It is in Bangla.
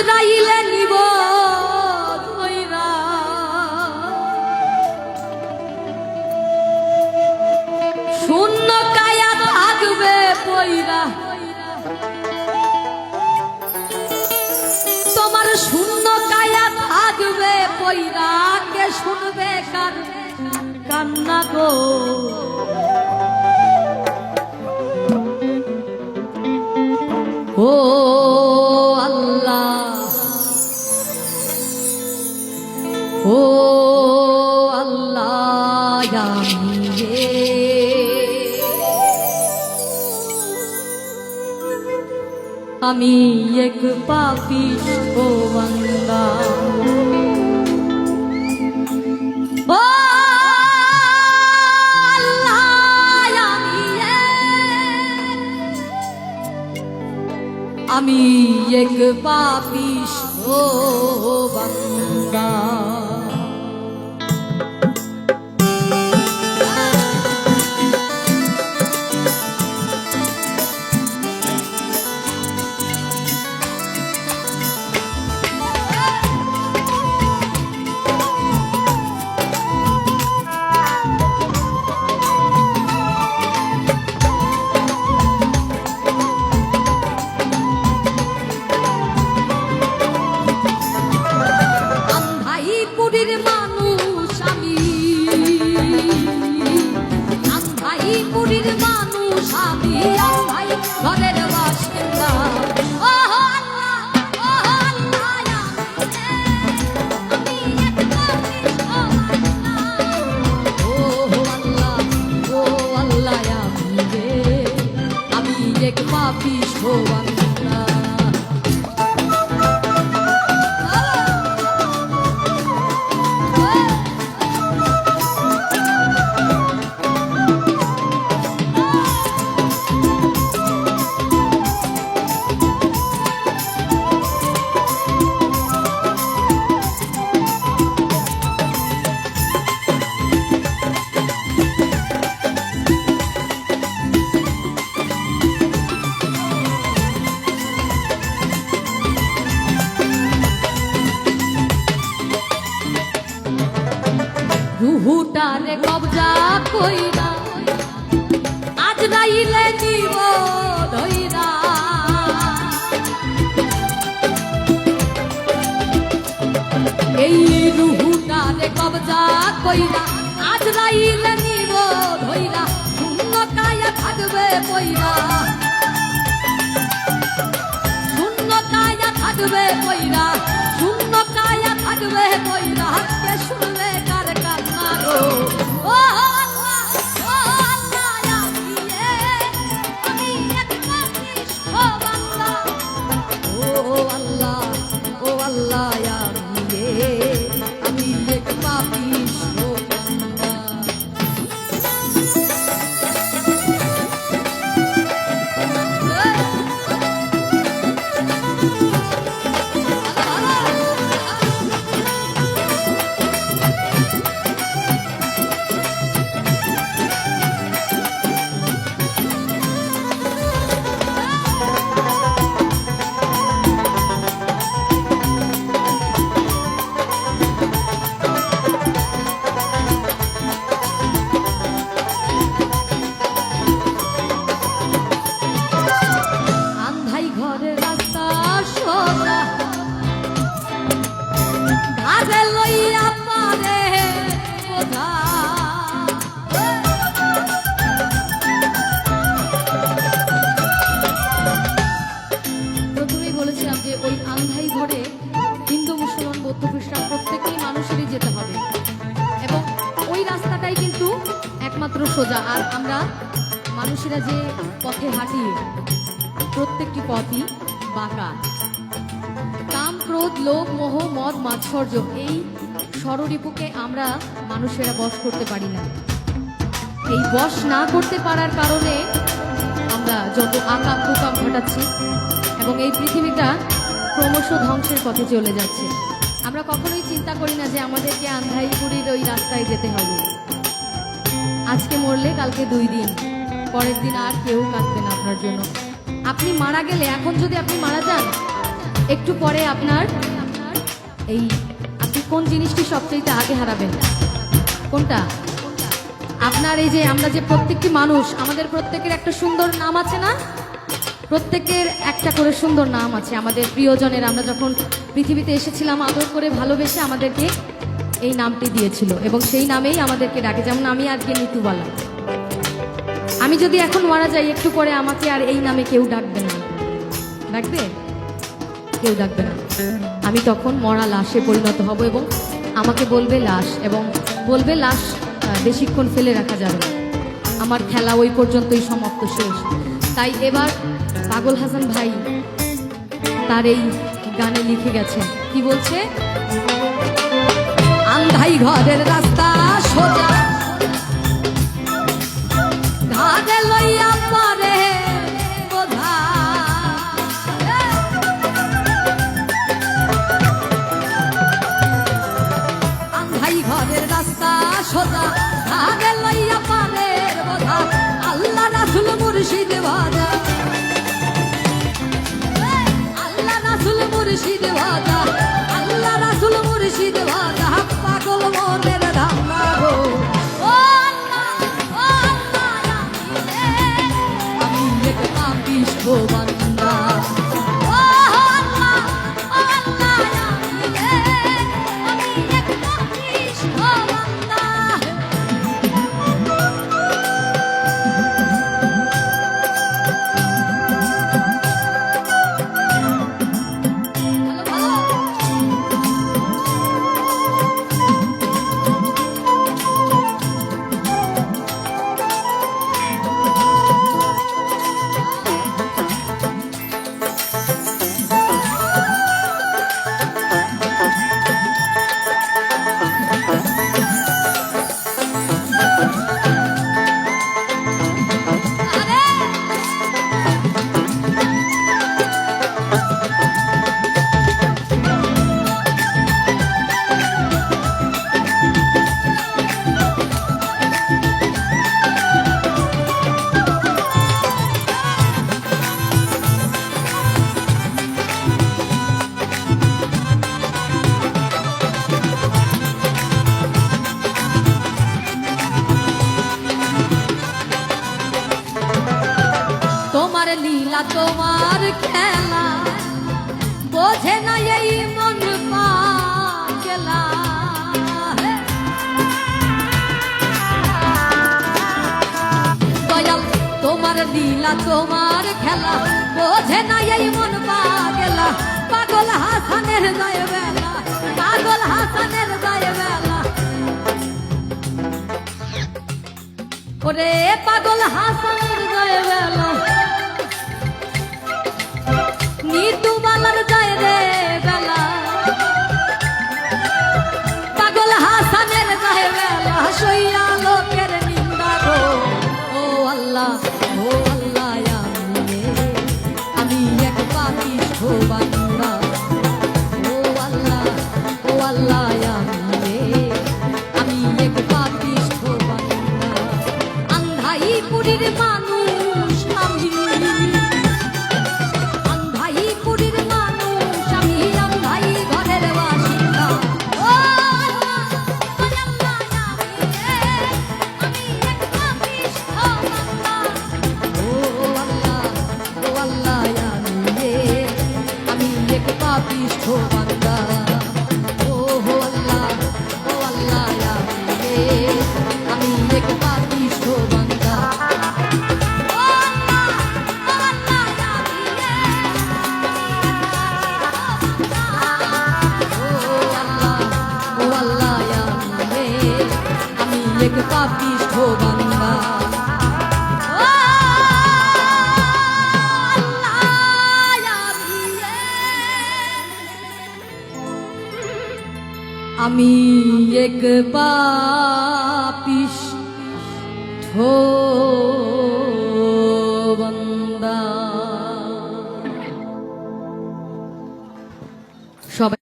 আজরাইলে নিব ধইরা শূন্য কায়া থাকবে পয়রা তোমার শূন্য কায়া থাকবে পয়রা কে শুনবে কার কান্না গো ও আল্লাহ ও আল্লাহ আমি এক পাপিষ্ঠ বান্দা ও আমি এক পাপিষ্ঠ বান্দা রুহুটারে কবজা কইরা আজরাইলে নিব ধইরা এই রুহুটারে কবজা কইরা আজরাইলে নিব ধইরা শূন্য কায়া থাকবে পয়রা শূন্য কায়া থাকবে পয়রা শূন্য কায়া থাকবে পয়রা কে শুনবে কার কান্না গো ও আল্লাহ ও আল্লাহ আমি এক পাপিষ্ঠ বান্দা ও আল্লাহ আমি এক পাপিষ্ঠ বান্দা সোজা আর আমরা মানুষেরা যে পথে হাঁটি প্রত্যেকটি পথই বাঁকা কাম ক্রোধ লোভ মোহ মদ মাৎসর্য এই ষড়রিপুকে আমরা মানুষেরা বশ করতে পারি না এই বশ না করতে পারার কারণে আমরা যত আকাম কুকাম ঘটাচ্ছি এবং এই পৃথিবীটা ক্রমশ ধ্বংসের পথে চলে যাচ্ছে আমরা কখনোই চিন্তা করি না যে আমাদেরকে আন্ধাইপুরীর ওই রাস্তায় যেতে হবে আজকে মরলে কালকে 2 দিন পরের দিন আর কেউ কাঁদবে না আপনার জন্য আপনি মারা গেলে এখন যদি আপনি মারা যান একটু পরে আপনার এই আপনি কোন জিনিসটি সবচেয়ে আগে হারাবেন? কোনটা? আপনার এই যে আমরা যে প্রত্যেকটি মানুষ, আমাদের প্রত্যেকের একটা সুন্দর নাম আছে না? প্রত্যেকের একটা করে সুন্দর নাম আছে। আমাদের প্রিয়জনের, আমরা যখন পৃথিবীতে এসেছিলাম আদর করে ভালোবেসে আমাদেরকে এই নামটি দিয়েছিল এবং সেই নামেই আমাদেরকে ডাকে। যেমন আমি আজকে নিতুবালা, আমি যদি এখন মারা যাই একটু পরে আমাকে আর এই নামে কেউ ডাকবে না। ডাকবে? কেউ ডাকবে না। আমি তখন মরা লাশে পরিণত হব এবং আমাকে বলবে লাশ, এবং বলবে লাশ বেশিক্ষণ ফেলে রাখা যাবে না। আমার খেলা ওই পর্যন্তই সমাপ্ত, শেষ। তাই এবার পাগল হাসান ভাই তার এই গানে লিখে গেছেন, কি বলছে? আন্ধাই ঘরের রাস্তা সোজা, ঘাটে লইয়া পরে বোঝা, আন্ধাই ঘরের রাস্তা সোজা, ঘাটে লইয়া পরে বোঝা, আল্লাহ রাসূল মুর্শিদ ভাজা, আল্লাহ রাসূল মুর্শিদ ভাজা, আল্লাহ রাসূল মুর্শিদ ভাজা, পাগল মনের ধান্দা গো। ও আল্লাহ, ও আল্লাহ, আমি এক পাপিষ্ঠ বান্দা। ও আল্লাহ, ও আল্লাহ, আমি এক পাপিষ্ঠ বান্দা। তোমার লীলা তোমার খেলা বোঝে না এই মন পাগলা, দয়াল তোমার লীলা তোমার খেলা বোঝে না এই মন পাগলা, পাগল হাসানের যায় বেলা, পাগল হাসানের যায় বেলা, ওরে পাগল হাসানের যায় বেলা, নিতুবালার যায় রে বেলা, পাগল হাসানের যায় বেলা, সইয়া লোকের নিন্দা গো। ও আল্লাহ, ও আল্লাহ, আমি এক পাপিষ্ঠ বান্দা। ও আল্লাহ, ও আল্লাহ, আমি এক পাপিষ্ঠ বান্দা। আন্ধাই পুরীর মানুষ আমি, পাপিষ্ঠ বান্দা। ও হো আল্লাহ, ও আল্লাহ, আমি এক পাপিষ্ঠ বান্দা। ও আল্লাহ, ও আল্লাহ, ও আল্লাহ, আমি এক পাপিষ্ঠ বান্দা। আমি এক পাপিষ্ঠ বান্দা। সবাই